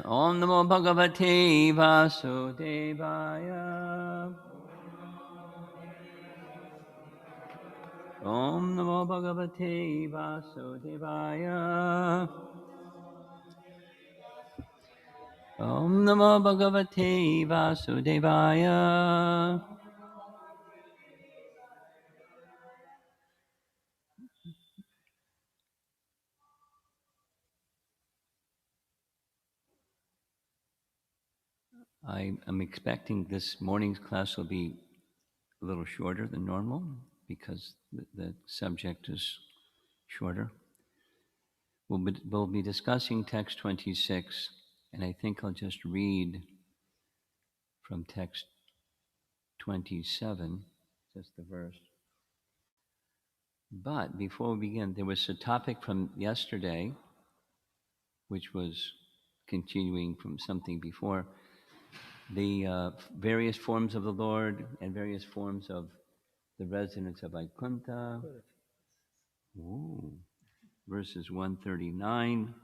Om Namo Bhagavate Vasudevaya. Om Namo Bhagavate Vasudevaya. Om Namo Bhagavate Vasudevaya. I am expecting this morning's class will be a little shorter than normal because the subject is shorter. We'll be discussing text 26, and I think I'll just read from text 27, just the verse. But before we begin, there was a topic from yesterday, which was continuing from something before, the various forms of the Lord and various forms of the residents of Vaikuntha. Ooh. Verses 139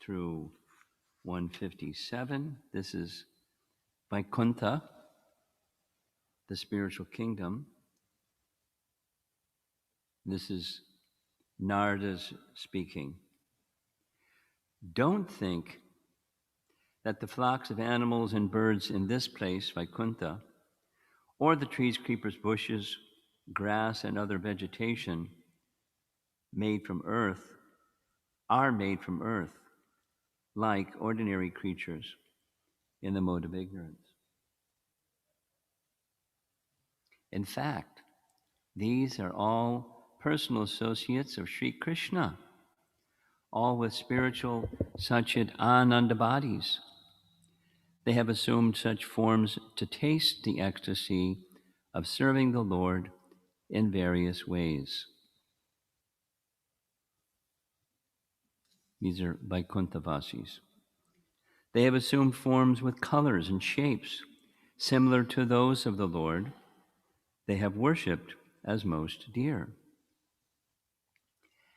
through 157. This is Vaikuntha, the spiritual kingdom. This is Narada's speaking. Don't think that the flocks of animals and birds in this place, Vaikuntha, or the trees, creepers, bushes, grass, and other vegetation made from earth, are made from earth, like ordinary creatures in the mode of ignorance. In fact, these are all personal associates of Sri Krishna, all with spiritual Satchit Ananda bodies. They have assumed such forms to taste the ecstasy of serving the Lord in various ways. These are Vaikuntha-vasis. They have assumed forms with colors and shapes similar to those of the Lord they have worshipped as most dear.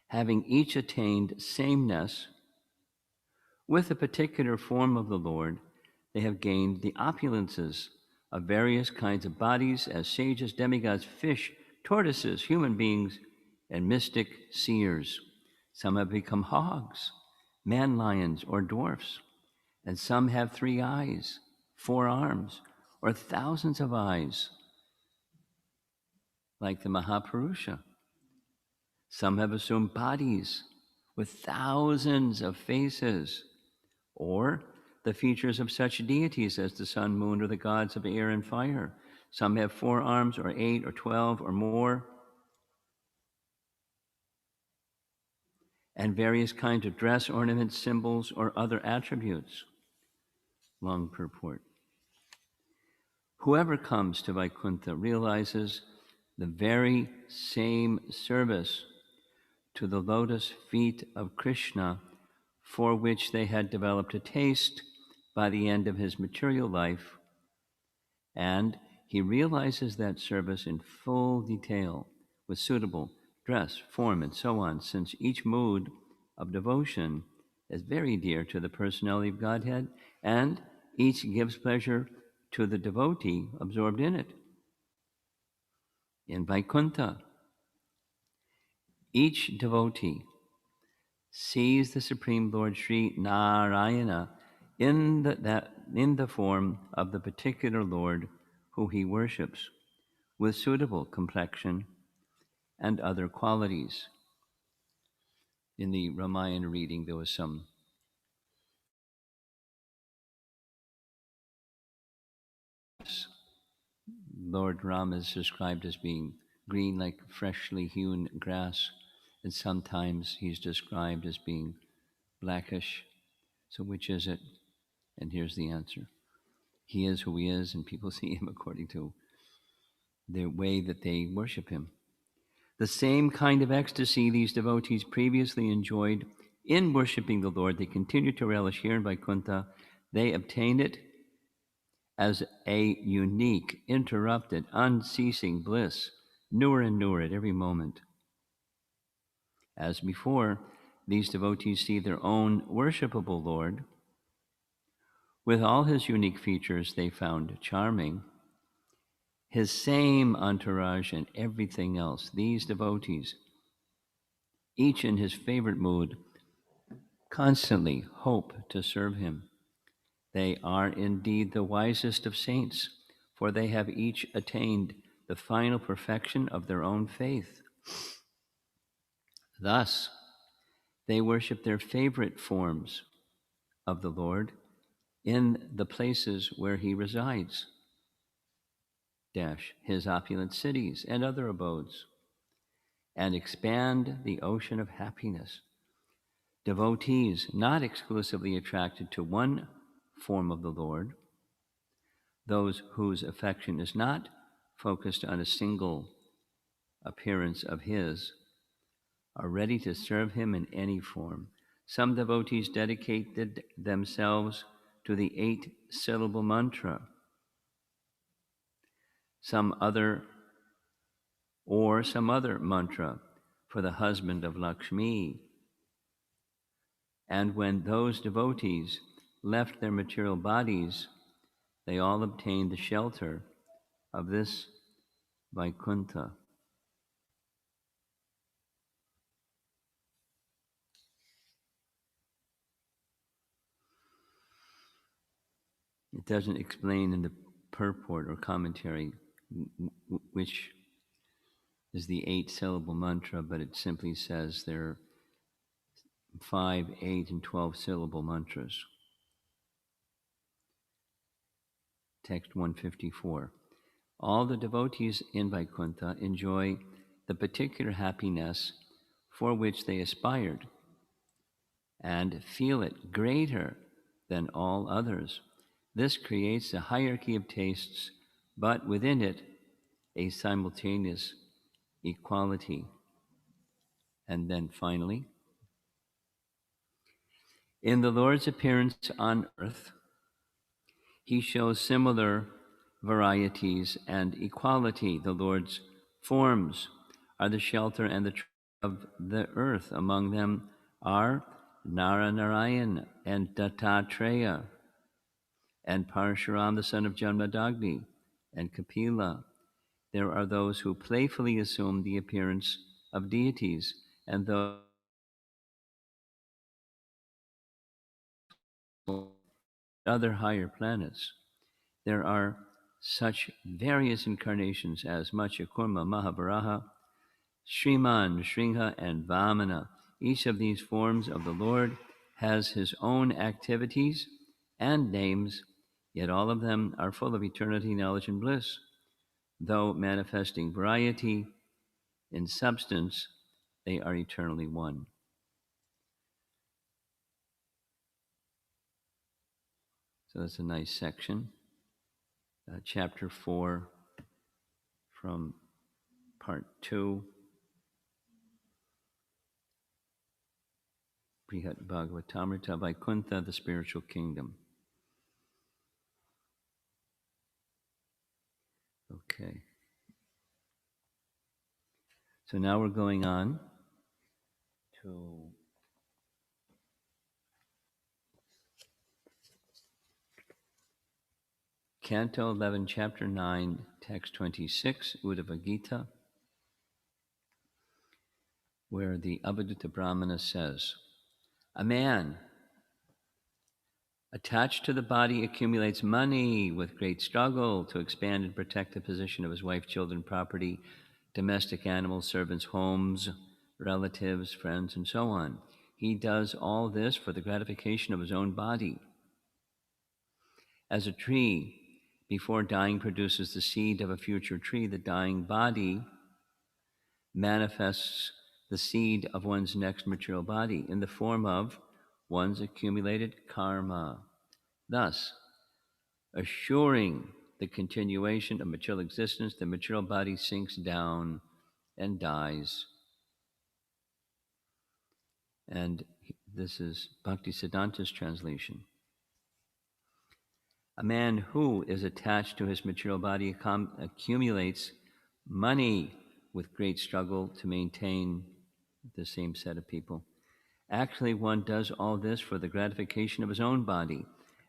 Having each attained sameness with a particular form of the Lord, they have gained the opulences of various kinds of bodies as sages, demigods, fish, tortoises, human beings, and mystic seers. Some have become hogs, man lions, or dwarfs, and some have 3 eyes, 4 arms, or thousands of eyes, like the Mahapurusha. Some have assumed bodies with thousands of faces, or the features of such deities as the sun, moon, or the gods of air and fire. Some have 4 arms, or 8, or 12, or more, and various kinds of dress, ornaments, symbols, or other attributes. Long purport. Whoever comes to Vaikuntha realizes the very same service to the lotus feet of Krishna for which they had developed a taste by the end of his material life, and he realizes that service in full detail with suitable dress, form, and so on, since each mood of devotion is very dear to the personality of Godhead, and each gives pleasure to the devotee absorbed in it. In Vaikuntha, each devotee sees the Supreme Lord Sri Narayana in the form of the particular Lord who he worships, with suitable complexion and other qualities. In the Ramayana reading, there was some Lord Ram is described as being green like freshly hewn grass, and sometimes he's described as being blackish. So which is it? And here's the answer. He is who he is, and people see him according to the way that they worship him. The same kind of ecstasy these devotees previously enjoyed in worshiping the Lord, they continue to relish here in Vaikuntha. They obtain it as a unique, interrupted, unceasing bliss, newer and newer at every moment. As before, these devotees see their own worshipable Lord With all his unique features they found charming, his same entourage and everything else, these devotees, each in his favorite mood, constantly hope to serve him. They are indeed the wisest of saints, for they have each attained the final perfection of their own faith. Thus, they worship their favorite forms of the Lord in the places where he resides, his opulent cities and other abodes, and expand the ocean of happiness. Devotees not exclusively attracted to one form of the Lord, those whose affection is not focused on a single appearance of his, are ready to serve him in any form. Some devotees dedicated themselves to the 8-syllable mantra, some other mantra for the husband of Lakshmi. And when those devotees left their material bodies, they all obtained the shelter of this Vaikuntha. It doesn't explain in the purport or commentary which is the 8-syllable mantra, but it simply says there are 5, 8, and 12-syllable mantras. Text 154. All the devotees in Vaikuntha enjoy the particular happiness for which they aspired and feel it greater than all others. This creates a hierarchy of tastes, but within it, a simultaneous equality. And then finally, in the Lord's appearance on earth, he shows similar varieties and equality. The Lord's forms are the shelter and the tree of the earth. Among them are Naranarayan and Dattatreya, and Parshuram, the son of Janmadagni, and Kapila. There are those who playfully assume the appearance of deities, and those other higher planets. There are such various incarnations as Machakurma, Mahavaraha, Shriman, Shringha, and Vamana. Each of these forms of the Lord has his own activities and names, yet all of them are full of eternity, knowledge, and bliss. Though manifesting variety in substance, they are eternally one. So that's a nice section. Chapter 4 from part 2. Brihat Bhagavatamrita, Vaikuntha, the spiritual kingdom. Okay. So now we're going on to Canto 11, Chapter 9, Text 26, Uddhava Gita, where the Avadhuta Brahmana says, a man attached to the body accumulates money with great struggle to expand and protect the position of his wife, children, property, domestic animals, servants, homes, relatives, friends, and so on. He does all this for the gratification of his own body. As a tree, before dying, produces the seed of a future tree, the dying body manifests the seed of one's next material body in the form of one's accumulated karma, thus assuring the continuation of material existence. The material body sinks down and dies. And this is Bhaktisiddhanta's translation. A man who is attached to his material body accumulates money with great struggle to maintain the same set of people. Actually, one does all this for the gratification of his own body.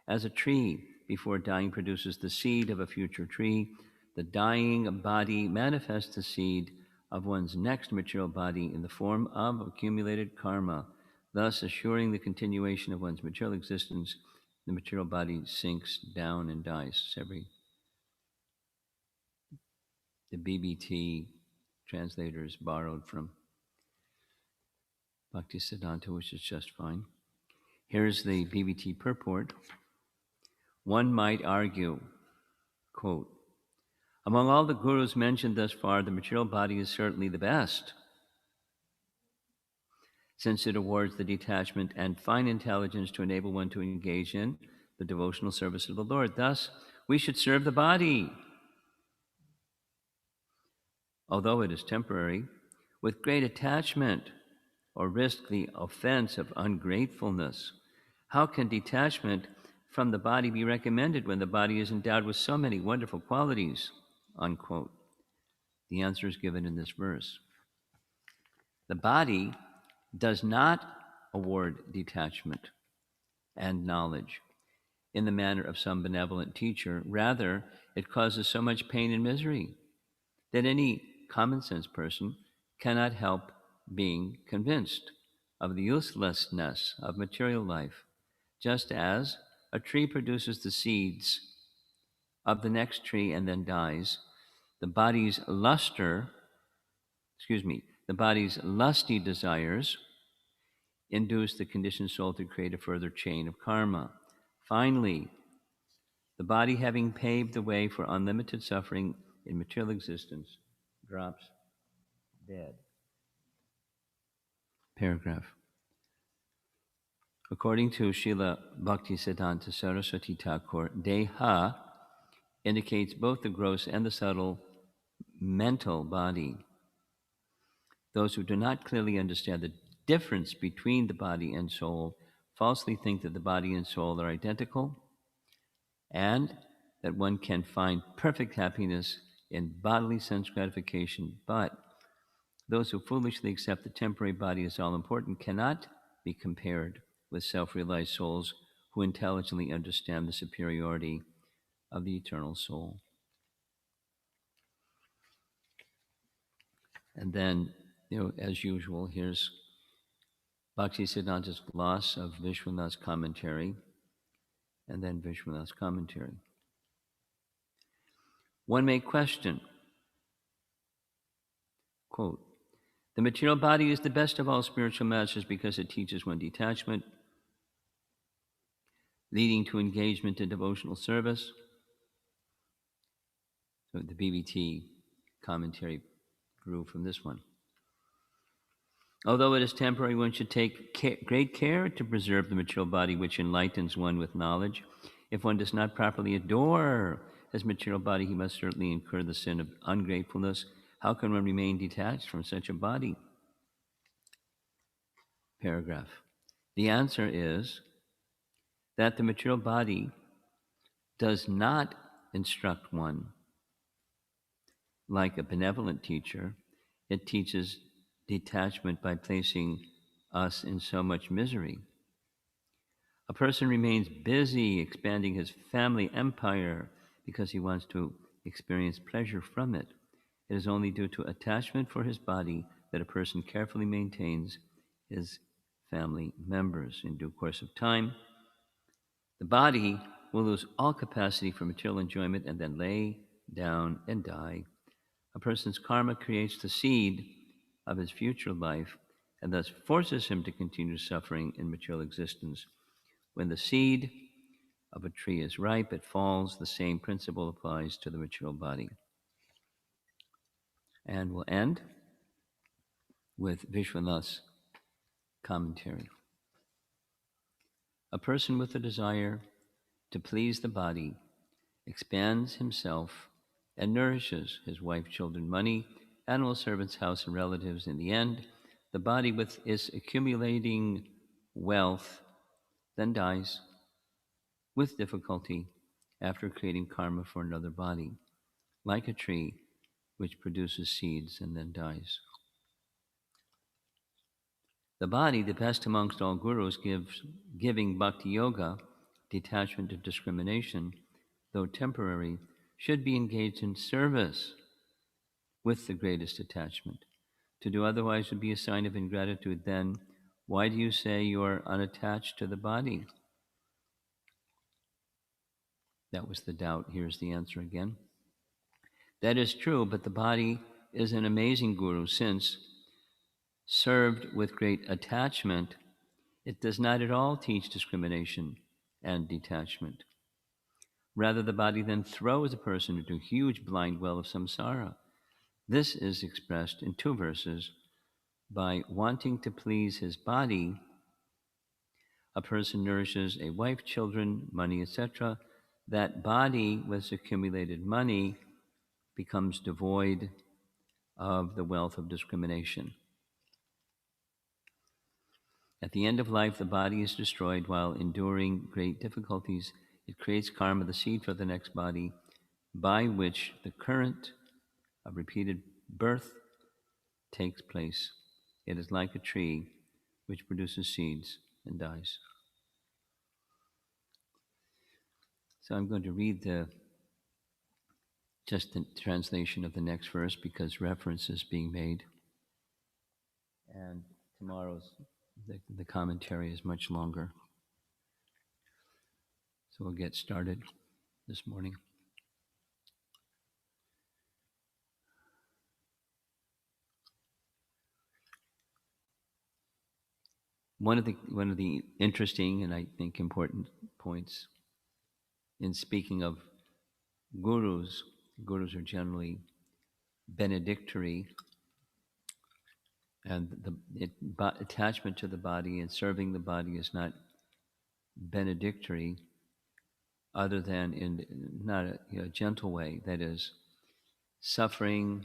As a tree, before dying, produces the seed of a future tree, the dying body manifests the seed of one's next material body in the form of accumulated karma, thus assuring the continuation of one's material existence. The material body sinks down and dies. The BBT translators borrowed from Bhaktisiddhanta, which is just fine. Here's the BBT purport. One might argue, quote, among all the gurus mentioned thus far, the material body is certainly the best, since it awards the detachment and fine intelligence to enable one to engage in the devotional service of the Lord. Thus, we should serve the body, although it is temporary, with great attachment, or risk the offense of ungratefulness. How can detachment from the body be recommended when the body is endowed with so many wonderful qualities? Unquote. The answer is given in this verse. The body does not award detachment and knowledge in the manner of some benevolent teacher. Rather, it causes so much pain and misery that any common sense person cannot help being convinced of the uselessness of material life, just as a tree produces the seeds of the next tree and then dies. The body's the body's lusty desires induce the conditioned soul to create a further chain of karma. Finally, the body, having paved the way for unlimited suffering in material existence, drops dead. Paragraph. According to Srila Bhaktisiddhanta Saraswati Thakur, Deha indicates both the gross and the subtle mental body. Those who do not clearly understand the difference between the body and soul falsely think that the body and soul are identical and that one can find perfect happiness in bodily sense gratification. But those who foolishly accept the temporary body as all important cannot be compared with self-realized souls who intelligently understand the superiority of the eternal soul. And then, as usual, here's Bhaktisiddhanta's gloss of Vishwanath's commentary, and then Vishwanath's commentary. One may question, quote, the material body is the best of all spiritual masters because it teaches one detachment, leading to engagement in devotional service. So the BBT commentary grew from this one. Although it is temporary, one should take great care to preserve the material body which enlightens one with knowledge. If one does not properly adore his material body, he must certainly incur the sin of ungratefulness. How can one remain detached from such a body? Paragraph. The answer is that the material body does not instruct one like a benevolent teacher. It teaches detachment by placing us in so much misery. A person remains busy expanding his family empire because he wants to experience pleasure from it. It is only due to attachment for his body that a person carefully maintains his family members. In due course of time, the body will lose all capacity for material enjoyment and then lay down and die. A person's karma creates the seed of his future life and thus forces him to continue suffering in material existence. When the seed of a tree is ripe, it falls. The same principle applies to the material body. And we'll end with Vishwanath's commentary. A person with a desire to please the body expands himself and nourishes his wife, children, money, animal servants, house, and relatives. In the end, the body with its accumulating wealth then dies with difficulty after creating karma for another body, like a tree which produces seeds and then dies. The body, the best amongst all gurus, giving bhakti yoga, detachment to discrimination, though temporary, should be engaged in service with the greatest attachment. To do otherwise would be a sign of ingratitude. Then, why do you say you are unattached to the body? That was the doubt. Here's the answer again. That is true, but the body is an amazing guru since, served with great attachment, it does not at all teach discrimination and detachment. Rather, the body then throws a person into a huge blind well of samsara. This is expressed in two verses. By wanting to please his body, a person nourishes a wife, children, money, etc. That body, with accumulated money, becomes devoid of the wealth of discrimination. At the end of life, the body is destroyed while enduring great difficulties. It creates karma, the seed for the next body, by which the current of repeated birth takes place. It is like a tree which produces seeds and dies. So I'm going to read just the translation of the next verse because reference is being made. And tomorrow's, the commentary is much longer. So we'll get started this morning. One of the interesting and I think important points in speaking of gurus are generally benedictory, and attachment to the body and serving the body is not benedictory, other than in not a gentle way. That is, suffering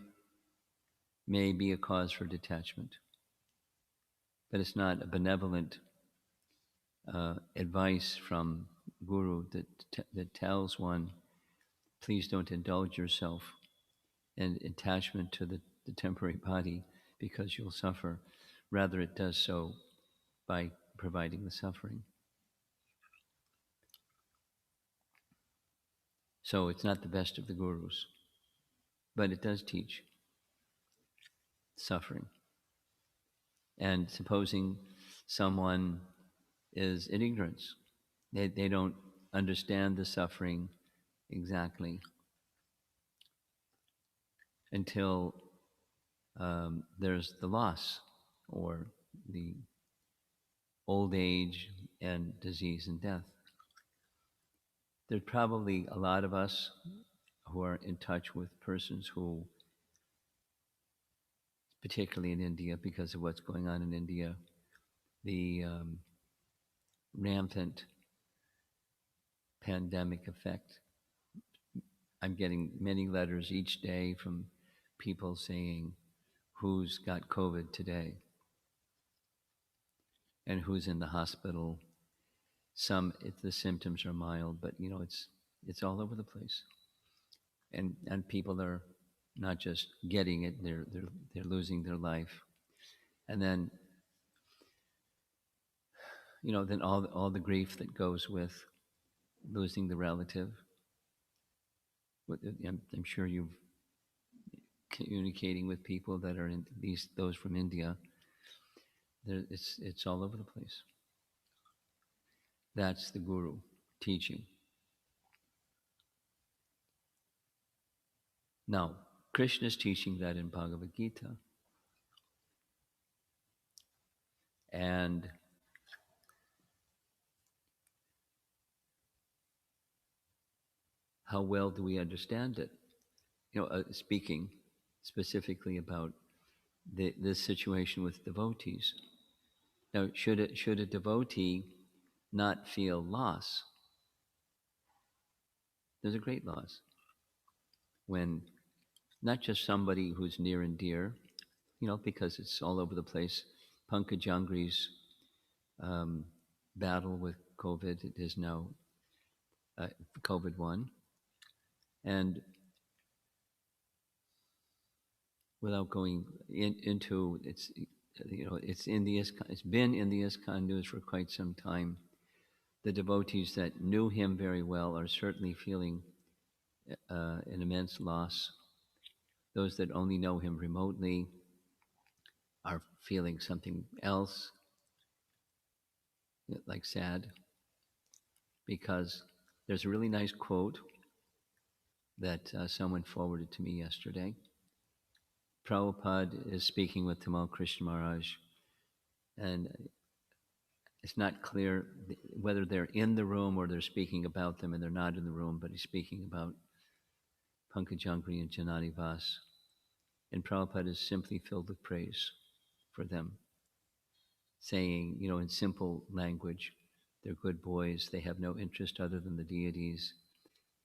may be a cause for detachment, but it's not a benevolent advice from guru that tells one, please don't indulge yourself in attachment to the temporary body because you'll suffer. Rather, it does so by providing the suffering. So it's not the best of the gurus, but it does teach suffering. And supposing someone is in ignorance, they don't understand the suffering exactly until there's the loss or the old age and disease and death. There's probably a lot of us who are in touch with persons who, particularly in India, because of what's going on in India, the rampant pandemic effect. I'm getting many letters each day from people saying who's got COVID today and who's in the hospital. The symptoms are mild, but it's all over the place, and people are not just getting it; they're losing their life, and then then all the grief that goes with losing the relative. I'm sure you've communicating with people that are in, at least those from India. It's all over the place. That's the guru teaching. Now, Krishna is teaching that in Bhagavad Gita. And how well do we understand it? Speaking specifically about this situation with devotees. Now, should a devotee not feel loss? There's a great loss when not just somebody who's near and dear, because it's all over the place. Pankaj Jangri's battle with COVID, it is now COVID-1. And without going into it's been in the ISKCON news for quite some time The devotees that knew him very well are certainly feeling an immense loss. Those that only know him remotely are feeling something else, like sad, because there's a really nice quote that someone forwarded to me yesterday. Prabhupada is speaking with Tamal Krishna Maharaj, and it's not clear whether they're in the room or they're speaking about them, and they're not in the room, but he's speaking about Pankajangri and Janani Vas. And Prabhupada is simply filled with praise for them, saying, in simple language, they're good boys, they have no interest other than the deities.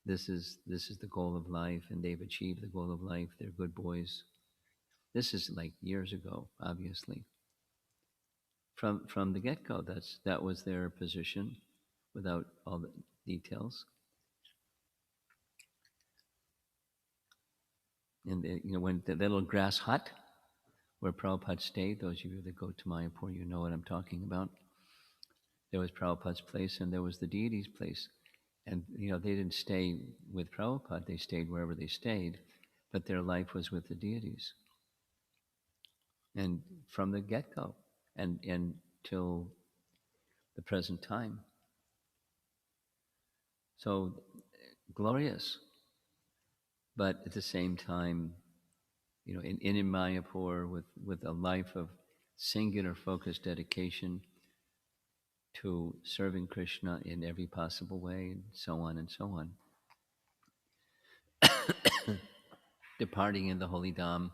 This is the goal of life, and they've achieved the goal of life. They're good boys. This is like years ago, obviously. From the get-go, that was their position, without all the details. And when the little grass hut where Prabhupada stayed, those of you that go to Mayapur, you know what I'm talking about. There was Prabhupada's place, and there was the deity's place. And they didn't stay with Prabhupada; they stayed wherever they stayed, but their life was with the deities. And from the get-go, and till the present time. So glorious. But at the same time, in Mayapur, with a life of singular focused dedication to serving Krishna in every possible way, and so on and so on. Departing in the holy Dham,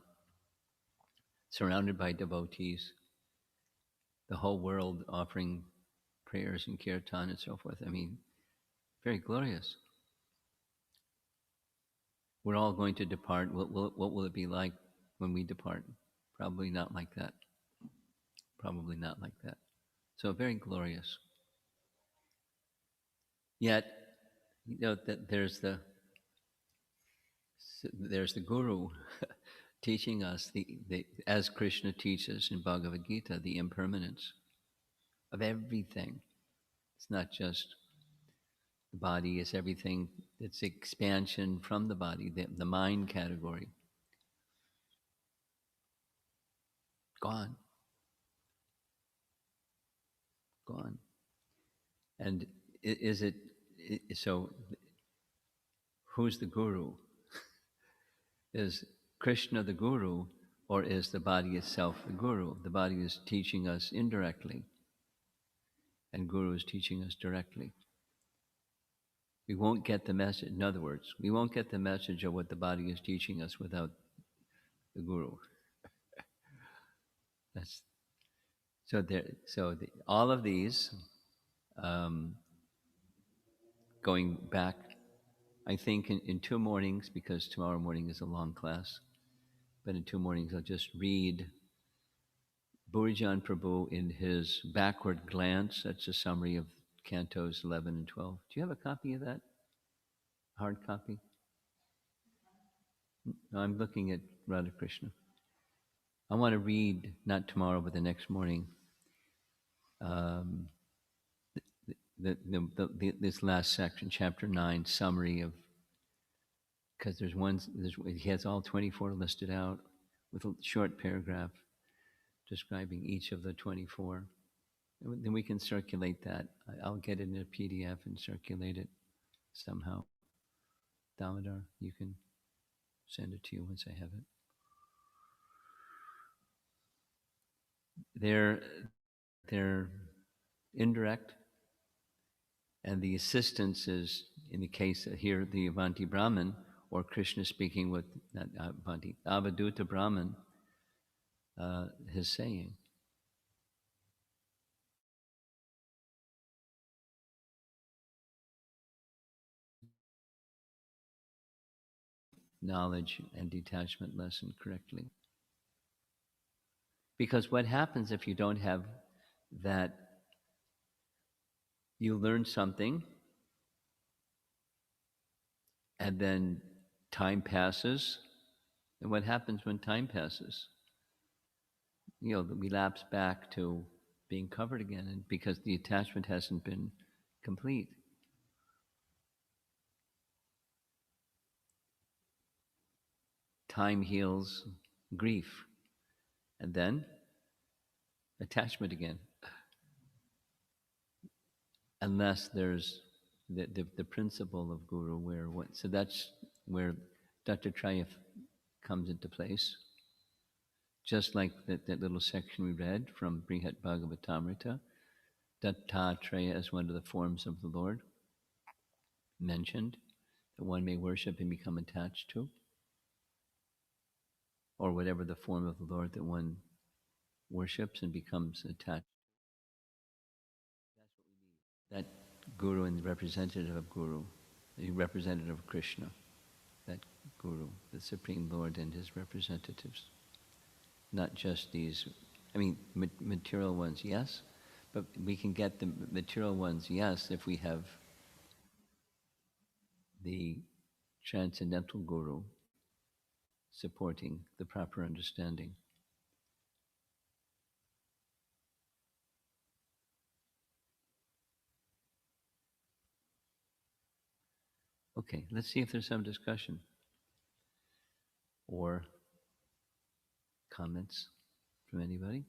surrounded by devotees, the whole world offering prayers and kirtan and so forth. I mean, very glorious. We're all going to depart. What will it be like when we depart? Probably not like that. Probably not like that. So very glorious. Yet, that there's the guru teaching us as Krishna teaches in Bhagavad Gita, the impermanence of everything. It's not just the body; it's everything. It's expansion from the body, the mind category. Gone. And is it so? Who's the guru? Is Krishna the guru, or is the body itself the guru? The body is teaching us indirectly, and guru is teaching us directly. We won't get the message. In other words, we won't get the message of what the body is teaching us without the guru. That's so. All of these, going back, I think in 2 mornings, because tomorrow morning is a long class, but in 2 mornings I'll just read Burijan Prabhu in his backward glance. That's a summary of cantos 11 and 12. Do you have a copy of that? Hard copy? No, I'm looking at Radha Krishna. I want to read, not tomorrow, but the next morning, this last section, chapter 9, summary of, because he has all 24 listed out with a short paragraph describing each of the 24. And then we can circulate that. I'll get it in a PDF and circulate it somehow. Damodar, you can send it to you once I have it. They're indirect, and the assistance is, in the case here, the Avanti Brahman, or Krishna speaking with, not Avanti, Avaduta Brahman, his saying. Knowledge and detachment lesson correctly. Because what happens if you don't have that, you learn something and then time passes. And what happens when time passes? We lapse back to being covered again, and because the attachment hasn't been complete. Time heals grief. And then attachment again. Unless there's the principle of guru where what, so that's where Dr. Trayaf comes into place. Just like that little section we read from Brihat Bhagavatamrita, Dattatreya as one of the forms of the Lord mentioned, that one may worship and become attached to, or whatever the form of the Lord that one worships and becomes attached. That guru and the representative of guru, the representative of Krishna, that guru, the Supreme Lord and his representatives. Not just these, I mean, material ones, yes, but we can get the material ones, yes, if we have the transcendental guru supporting the proper understanding. Okay, let's see if there's some discussion or comments from anybody.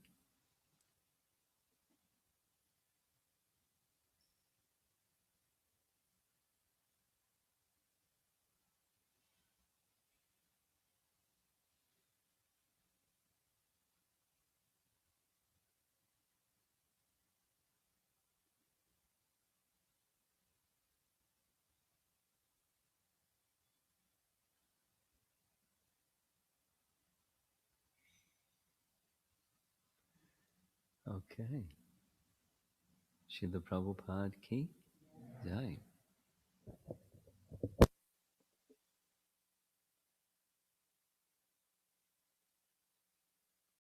Okay. Srila Prabhupada ki jai.